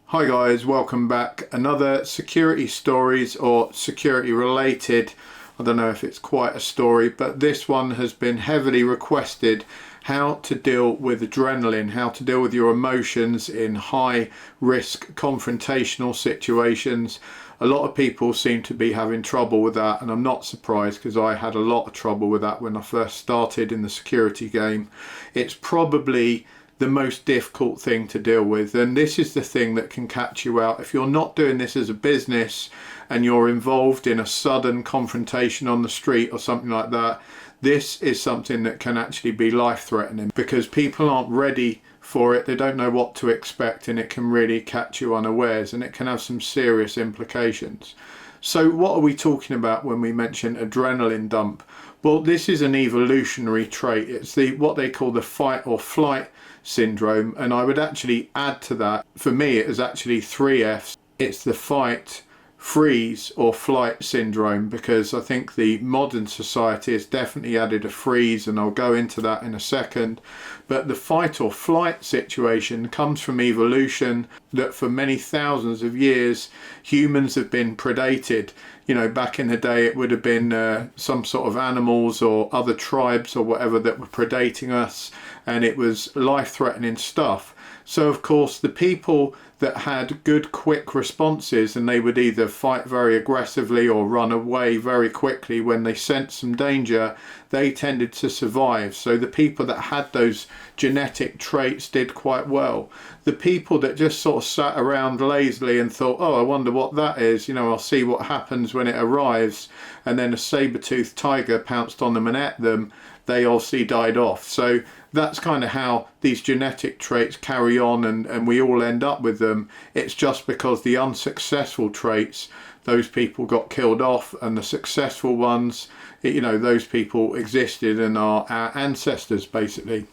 Hi guys, welcome back. Another security stories or security related, I don't know if it's quite a story, but this one has been heavily requested. How to deal with adrenaline, how to deal with your emotions in high risk confrontational situations. A lot of people seem to be having trouble with that, and I'm not surprised because I had a lot of trouble with that when I first started in the security game. It's probably the most difficult thing to deal with, and this is the thing that can catch you out. If you're not doing this as a business and you're involved in a sudden confrontation on the street or something like that, this is something that can actually be life-threatening because people aren't ready for it. They don't know what to expect, and it can really catch you unawares, and it can have some serious implications. So what are we talking about when we mention adrenaline dump? Well, this is an evolutionary trait. It's what they call the fight or flight syndrome, and I would actually add to that, for me it is actually 3 F's. It's the fight, freeze or flight syndrome, because I think the modern society has definitely added a freeze, and I'll go into that in a second. But the fight or flight situation comes from evolution, that for many thousands of years humans have been predated. You know, back in the day it would have been some sort of animals or other tribes or whatever that were predating us, and it was life-threatening stuff. So of course the people that had good quick responses, and they would either fight very aggressively or run away very quickly when they sensed some danger, they tended to survive. So the people that had those genetic traits did quite well. The people that just sort of sat around lazily and thought, oh, I wonder what that is, you know, I'll see what happens when it arrives, and then a saber-toothed tiger pounced on them and ate them, they obviously died off. So that's kind of how these genetic traits carry on, and we all end up with them. It's just because the unsuccessful traits, those people got killed off, and the successful ones, you know, those people existed and are our ancestors basically.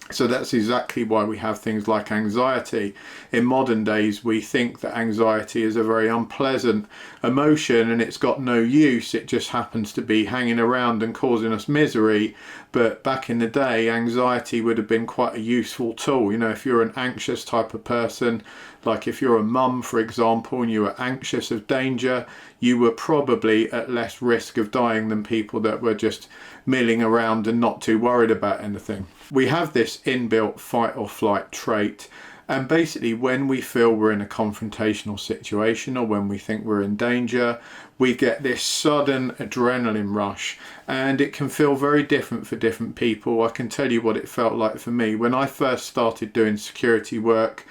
So that's exactly why we have things like anxiety. In modern days, we think that anxiety is a very unpleasant emotion and it's got no use. It just happens to be hanging around and causing us misery. But back in the day, anxiety would have been quite a useful tool. You know, if you're an anxious type of person, like if you're a mum, for example, and you were anxious of danger, you were probably at less risk of dying than people that were just milling around and not too worried about anything. We have this inbuilt fight or flight trait, and basically when we feel we're in a confrontational situation or when we think we're in danger, we get this sudden adrenaline rush, and it can feel very different for different people. I can tell you what it felt like for me. When I first started doing security work,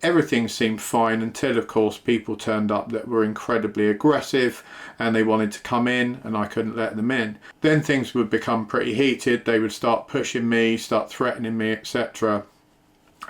everything seemed fine until of course people turned up that were incredibly aggressive and they wanted to come in and I couldn't let them in. Then things would become pretty heated. They would start pushing me, start threatening me, etc.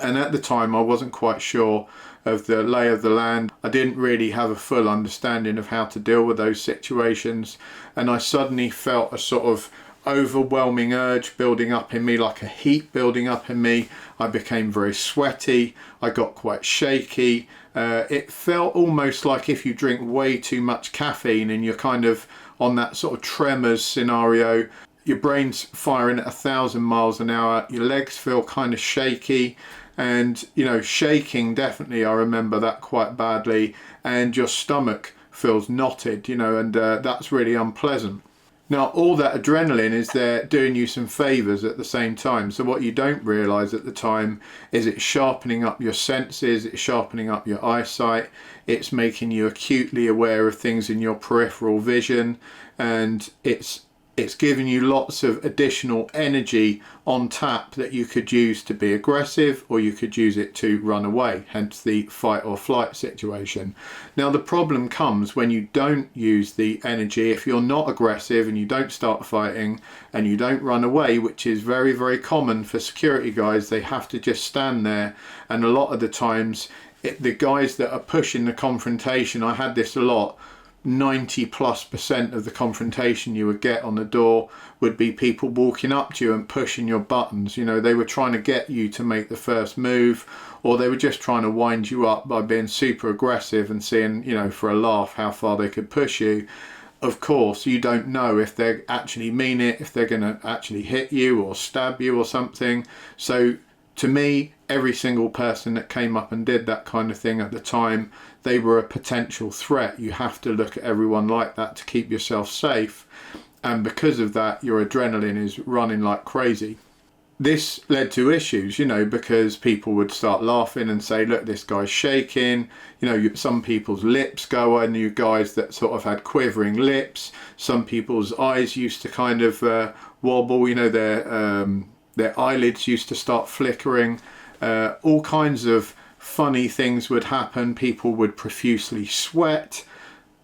And at the time I wasn't quite sure of the lay of the land. I didn't really have a full understanding of how to deal with those situations, and I suddenly felt a sort of overwhelming urge building up in me, like a heat building up in me. I became very sweaty, I got quite shaky. It felt almost like if you drink way too much caffeine and you're kind of on that sort of tremors scenario, your brain's firing at 1,000 miles an hour, your legs feel kind of shaky, and you know, shaking, definitely I remember that quite badly, and your stomach feels knotted, you know, and that's really unpleasant. Now all that adrenaline is there doing you some favours at the same time. So what you don't realise at the time is it's sharpening up your senses, it's sharpening up your eyesight, it's making you acutely aware of things in your peripheral vision, and it's giving you lots of additional energy on tap that you could use to be aggressive, or you could use it to run away, hence the fight or flight situation. Now the problem comes when you don't use the energy. If you're not aggressive and you don't start fighting and you don't run away, which is very, very common for security guys, they have to just stand there, and a lot of the times the guys that are pushing the confrontation, I had this a lot, 90+% of the confrontation you would get on the door would be people walking up to you and pushing your buttons. You know, they were trying to get you to make the first move, or they were just trying to wind you up by being super aggressive and seeing, you know, for a laugh how far they could push you. Of course, you don't know if they actually mean it, if they're going to actually hit you or stab you or something. So To me, every single person that came up and did that kind of thing at the time, they were a potential threat. You have to look at everyone like that to keep yourself safe. And because of that, your adrenaline is running like crazy. This led to issues, you know, because people would start laughing and say, look, this guy's shaking. You know, some people's lips go. I knew guys that sort of had quivering lips. Some people's eyes used to kind of wobble, you know, their eyelids used to start flickering. All kinds of funny things would happen. People would profusely sweat.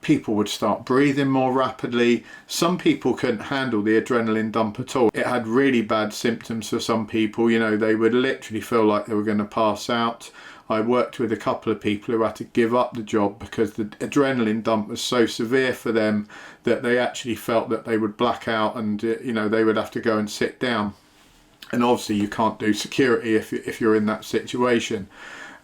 People would start breathing more rapidly. Some people couldn't handle the adrenaline dump at all. It had really bad symptoms for some people. You know, they would literally feel like they were going to pass out. I worked with a couple of people who had to give up the job because the adrenaline dump was so severe for them that they actually felt that they would black out, and you know, they would have to go and sit down. And obviously you can't do security if you're in that situation.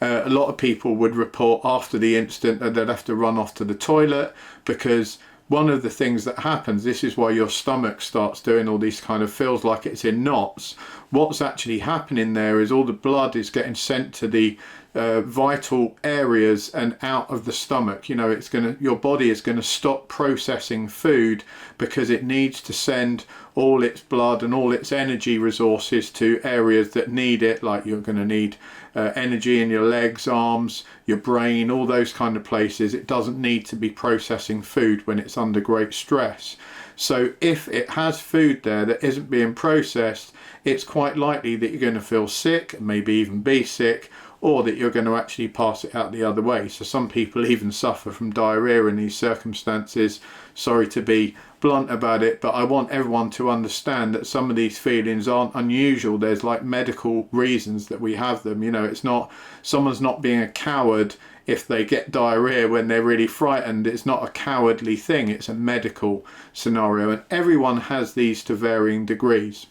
A lot of people would report after the incident that they'd have to run off to the toilet, because one of the things that happens, this is why your stomach starts doing all these kind of, feels like it's in knots. What's actually happening there is all the blood is getting sent to the vital areas and out of the stomach. You know, your body is going to stop processing food because it needs to send all its blood and all its energy resources to areas that need it. Like, you're going to need energy in your legs, arms, your brain, all those kind of places. It doesn't need to be processing food when it's under great stress. So if it has food there that isn't being processed, it's quite likely that you're going to feel sick, maybe even be sick, or that you're going to actually pass it out the other way. So some people even suffer from diarrhea in these circumstances. Sorry to be blunt about it, but I want everyone to understand that some of these feelings aren't unusual. There's like medical reasons that we have them. You know, it's not, someone's not being a coward if they get diarrhea when they're really frightened. It's not a cowardly thing, it's a medical scenario, and everyone has these to varying degrees.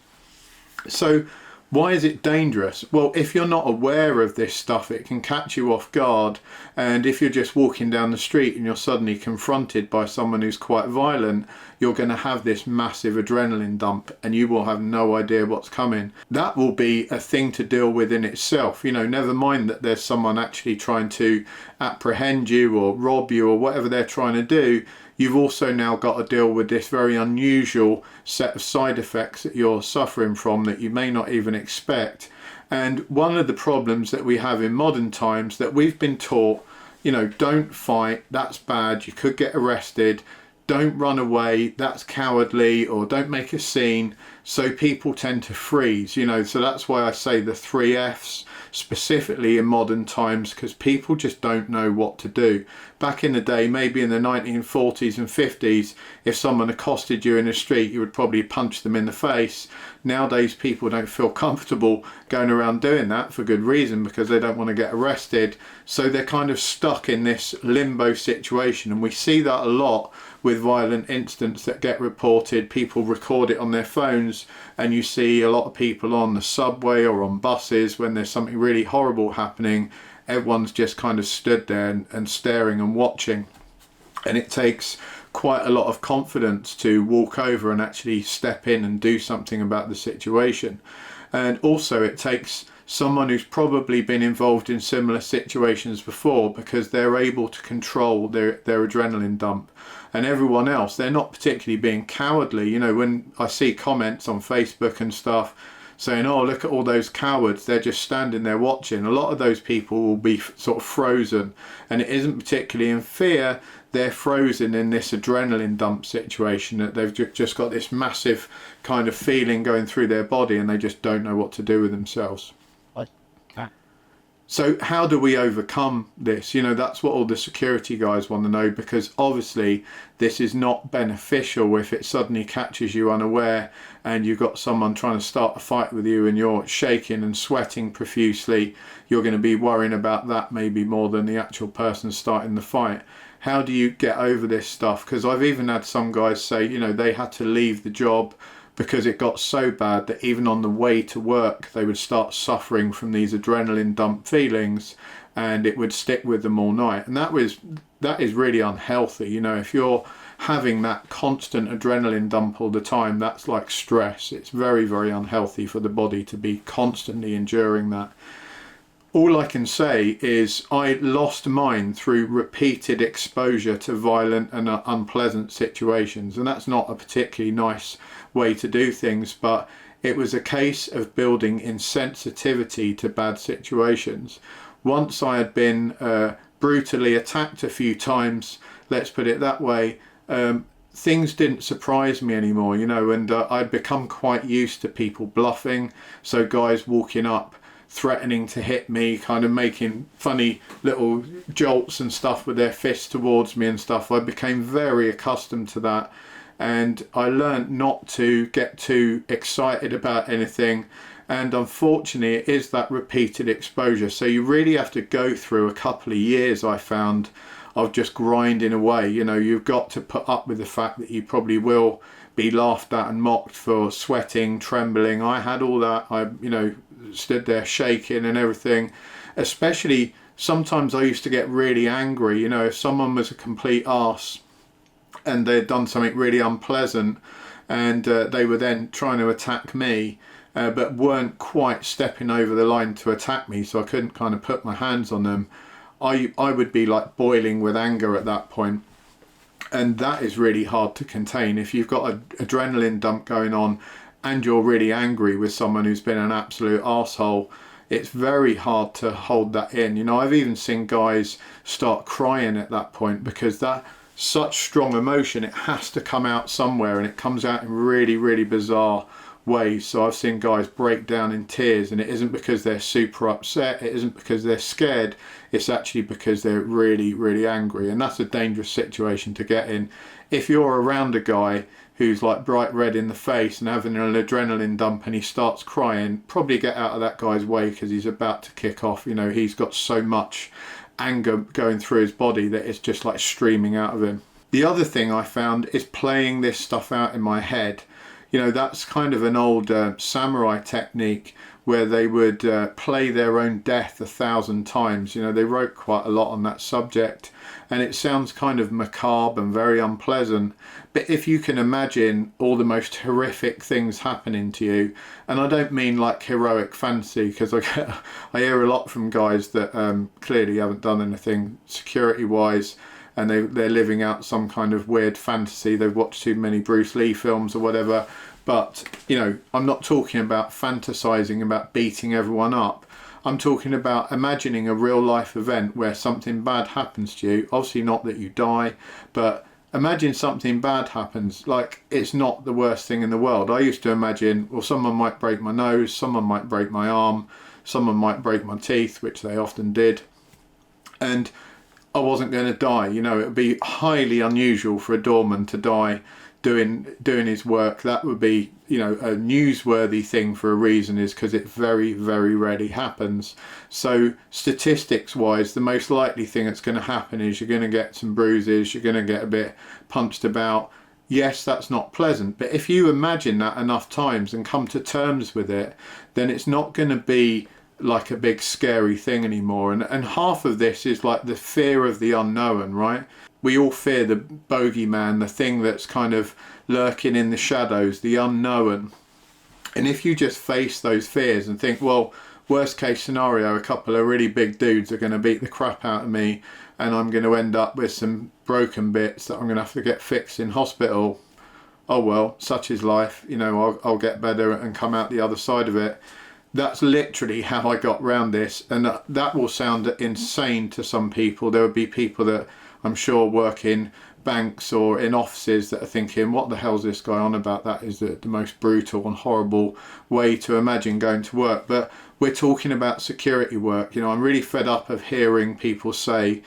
So why is it dangerous? Well, if you're not aware of this stuff, it can catch you off guard. And if you're just walking down the street and you're suddenly confronted by someone who's quite violent, you're going to have this massive adrenaline dump and you will have no idea what's coming. That will be a thing to deal with in itself. You know, never mind that there's someone actually trying to apprehend you or rob you or whatever they're trying to do. You've also now got to deal with this very unusual set of side effects that you're suffering from that you may not even expect. And one of the problems that we have in modern times, that we've been taught, you know, don't fight, that's bad, you could get arrested, don't run away, that's cowardly, or don't make a scene. So people tend to freeze, you know, so that's why I say the 3 Fs specifically in modern times, because people just don't know what to do. Back in the day, maybe in the 1940s and 50s, if someone accosted you in the street, you would probably punch them in the face. Nowadays, people don't feel comfortable going around doing that for good reason, because they don't want to get arrested. So they're kind of stuck in this limbo situation, and we see that a lot with violent incidents that get reported. People record it on their phones, and you see a lot of people on the subway or on buses when there's something really horrible happening. Everyone's just kind of stood there and staring and watching, and it takes quite a lot of confidence to walk over and actually step in and do something about the situation. And also it takes someone who's probably been involved in similar situations before, because they're able to control their adrenaline dump. And everyone else, they're not particularly being cowardly. You know, when I see comments on Facebook and stuff saying, oh, look at all those cowards, they're just standing there watching, a lot of those people will be sort of frozen, and it isn't particularly in fear, they're frozen in this adrenaline dump situation, that they've just got this massive kind of feeling going through their body and they just don't know what to do with themselves. So how do we overcome this? You know, that's what all the security guys want to know, because obviously this is not beneficial if it suddenly catches you unaware and you've got someone trying to start a fight with you and you're shaking and sweating profusely. You're going to be worrying about that maybe more than the actual person starting the fight. How do you get over this stuff? Because I've even had some guys say, you know, they had to leave the job because it got so bad that even on the way to work they would start suffering from these adrenaline dump feelings, and it would stick with them all night. And that is really unhealthy. You know, if you're having that constant adrenaline dump all the time, that's like stress. It's very, very unhealthy for the body to be constantly enduring that. All I can say is I lost mine through repeated exposure to violent and unpleasant situations, and that's not a particularly nice way to do things, but it was a case of building insensitivity to bad situations. Once I had been brutally attacked a few times, let's put it that way, things didn't surprise me anymore, you know, and I'd become quite used to people bluffing. So guys walking up threatening to hit me, kind of making funny little jolts and stuff with their fists towards me and stuff. I became very accustomed to that, and I learned not to get too excited about anything. And unfortunately, it is that repeated exposure. So you really have to go through a couple of years, I found, of just grinding away. You know, you've got to put up with the fact that you probably will be laughed at and mocked for sweating, trembling. I had all that. I, you know, stood there shaking and everything. Especially sometimes I used to get really angry, you know, if someone was a complete arse and they'd done something really unpleasant, and they were then trying to attack me, but weren't quite stepping over the line to attack me, so I couldn't kind of put my hands on them. I would be like boiling with anger at that point, and that is really hard to contain. If you've got an adrenaline dump going on and you're really angry with someone who's been an absolute arsehole, it's very hard to hold that in. You know, I've even seen guys start crying at that point, because that such strong emotion, it has to come out somewhere, and it comes out in really, really bizarre ways. So I've seen guys break down in tears, and it isn't because they're super upset, it isn't because they're scared, it's actually because they're really, really angry. And that's a dangerous situation to get in. If you're around a guy who's like bright red in the face and having an adrenaline dump and he starts crying, probably get out of that guy's way, because he's about to kick off. You know, he's got so much anger going through his body that it's just like streaming out of him. The other thing I found is playing this stuff out in my head. You know, that's kind of an old samurai technique where they would play their own death 1,000 times. You know, they wrote quite a lot on that subject, and it sounds kind of macabre and very unpleasant. But if you can imagine all the most horrific things happening to you, and I don't mean like heroic fantasy, because I hear a lot from guys that clearly haven't done anything security wise, and they're living out some kind of weird fantasy. They've watched too many Bruce Lee films or whatever. But, you know, I'm not talking about fantasizing about beating everyone up. I'm talking about imagining a real life event where something bad happens to you. Obviously not that you die, but imagine something bad happens. Like, it's not the worst thing in the world. I used to imagine, well, someone might break my nose, someone might break my arm, someone might break my teeth, which they often did. And I wasn't going to die. You know, it would be highly unusual for a doorman to die doing his work. That would be, you know, a newsworthy thing for a reason, is because it very, very rarely happens. So statistics wise, the most likely thing that's going to happen is you're going to get some bruises, you're going to get a bit punched about. Yes, that's not pleasant, but if you imagine that enough times and come to terms with it, then it's not going to be like a big scary thing anymore. And half of this is like the fear of the unknown, right? We all fear the bogeyman, the thing that's kind of lurking in the shadows, the unknown. And if you just face those fears and think, well, worst case scenario, a couple of really big dudes are going to beat the crap out of me, and I'm going to end up with some broken bits that I'm going to have to get fixed in hospital. Oh well, such is life. You know, I'll get better and come out the other side of it. That's literally how I got round this, and that will sound insane to some people. There would be people that I'm sure work in banks or in offices that are thinking, what the hell's this guy on about? That is the most brutal and horrible way to imagine going to work. But we're talking about security work. You know, I'm really fed up of hearing people say,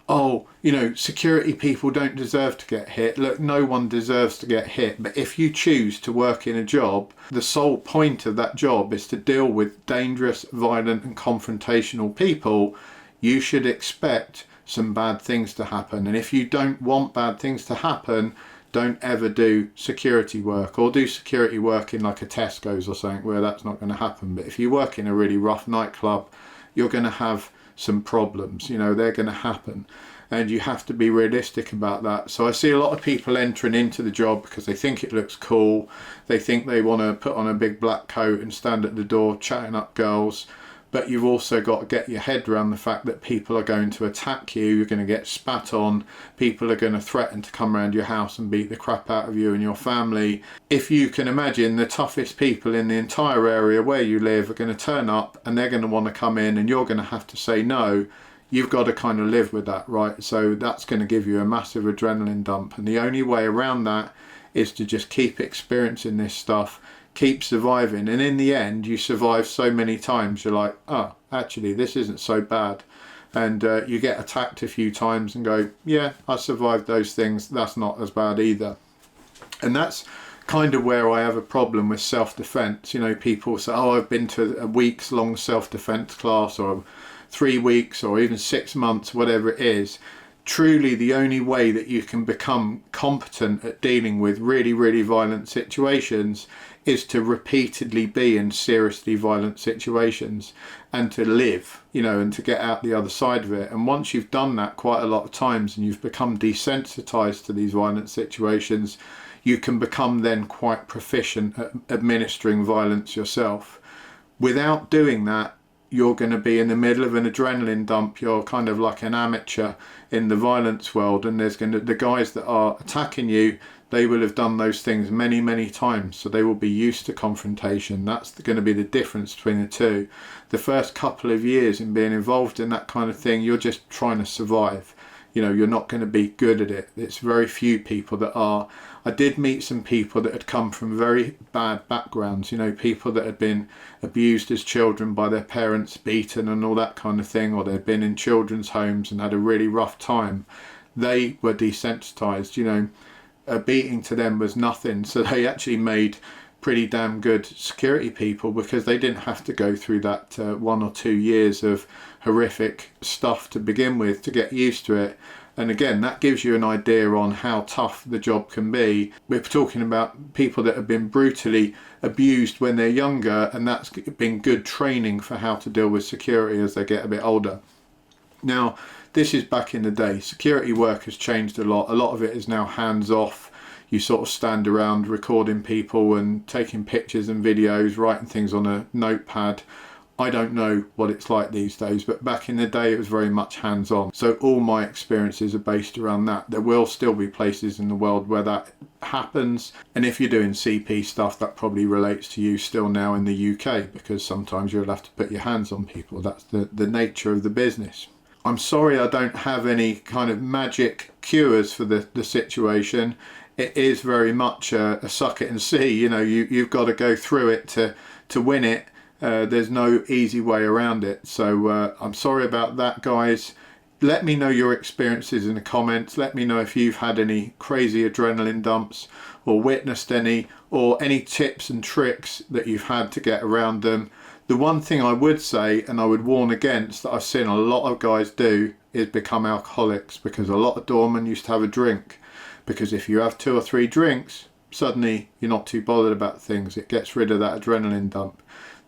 oh, you know, security people don't deserve to get hit. Look, no one deserves to get hit. But if you choose to work in a job, the sole point of that job is to deal with dangerous, violent and confrontational people. You should expect some bad things to happen. And if you don't want bad things to happen, don't ever do security work, or do security work in like a Tesco's or something where that's not going to happen. But if you work in a really rough nightclub, you're going to have some problems. You know, they're going to happen, and you have to be realistic about that. So I see a lot of people entering into the job because they think it looks cool. They think they want to put on a big black coat and stand at the door chatting up girls. But you've also got to get your head around the fact that people are going to attack you, you're going to get spat on, people are going to threaten to come around your house and beat the crap out of you and your family. If you can imagine, the toughest people in the entire area where you live are going to turn up and they're going to want to come in and you're going to have to say no. You've got to kind of live with that, right? So that's going to give you a massive adrenaline dump, and the only way around that is to just keep experiencing this stuff, keep surviving, and in the end you survive so many times you're like, oh, actually this isn't so bad, and you get attacked a few times and go, yeah, I survived those things, that's not as bad either. And that's kind of where I have a problem with self-defense. You know, people say, oh, I've been to a week's long self-defense class, or 3 weeks, or even 6 months, whatever it is. Truly the only way that you can become competent at dealing with really, really violent situations is to repeatedly be in seriously violent situations and to live, you know, and to get out the other side of it. And once you've done that quite a lot of times and you've become desensitized to these violent situations, you can become then quite proficient at administering violence yourself. Without doing that, you're going to be in the middle of an adrenaline dump. You're kind of like an amateur in the violence world, and there's going to, the guys that are attacking you, they will have done those things many, many times, so they will be used to confrontation. That's going to be the difference between the two. The first couple of years in being involved in that kind of thing, you're just trying to survive. You know, you're not going to be good at it. It's very few people that are. I did meet some people that had come from very bad backgrounds, you know, people that had been abused as children by their parents, beaten and all that kind of thing, or they'd been in children's homes and had a really rough time. They were desensitized, you know, a beating to them was nothing. So they actually made pretty damn good security people because they didn't have to go through that 1 or 2 years of horrific stuff to begin with to get used to it. And again, that gives you an idea on how tough the job can be. We're talking about people that have been brutally abused when they're younger, and that's been good training for how to deal with security as they get a bit older. Now, this is back in the day. Security work has changed a lot. A lot of it is now hands off. You sort of stand around recording people and taking pictures and videos, writing things on a notepad. I don't know what it's like these days, but back in the day it was very much hands-on. So all my experiences are based around that. There will still be places in the world where that happens, and if you're doing CP stuff, that probably relates to you still now in the UK, because sometimes you'll have to put your hands on people. That's the nature of the business. I'm sorry I don't have any kind of magic cures for the situation. It is very much a suck it and see. You know, you've got to go through it to win it. There's no easy way around it. So I'm sorry about that, guys. Let me know your experiences in the comments. Let me know if you've had any crazy adrenaline dumps or witnessed any, or any tips and tricks that you've had to get around them. The one thing I would say, and I would warn against, that I've seen a lot of guys do, is become alcoholics, because a lot of doormen used to have a drink. Because if you have 2 or 3 drinks, suddenly you're not too bothered about things. It gets rid of that adrenaline dump.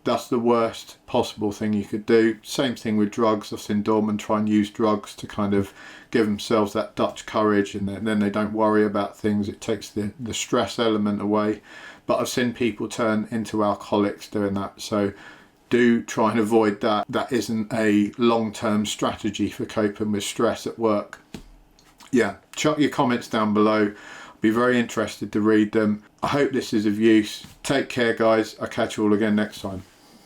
That's the worst possible thing you could do. Same thing with drugs. I've seen doormen try and use drugs to kind of give themselves that Dutch courage, and then they don't worry about things. It takes the stress element away. But I've seen people turn into alcoholics doing that. So do try and avoid that. That isn't a long-term strategy for coping with stress at work. Yeah, chuck your comments down below. I'll be very interested to read them. I hope this is of use. Take care, guys. I'll catch you all again next time.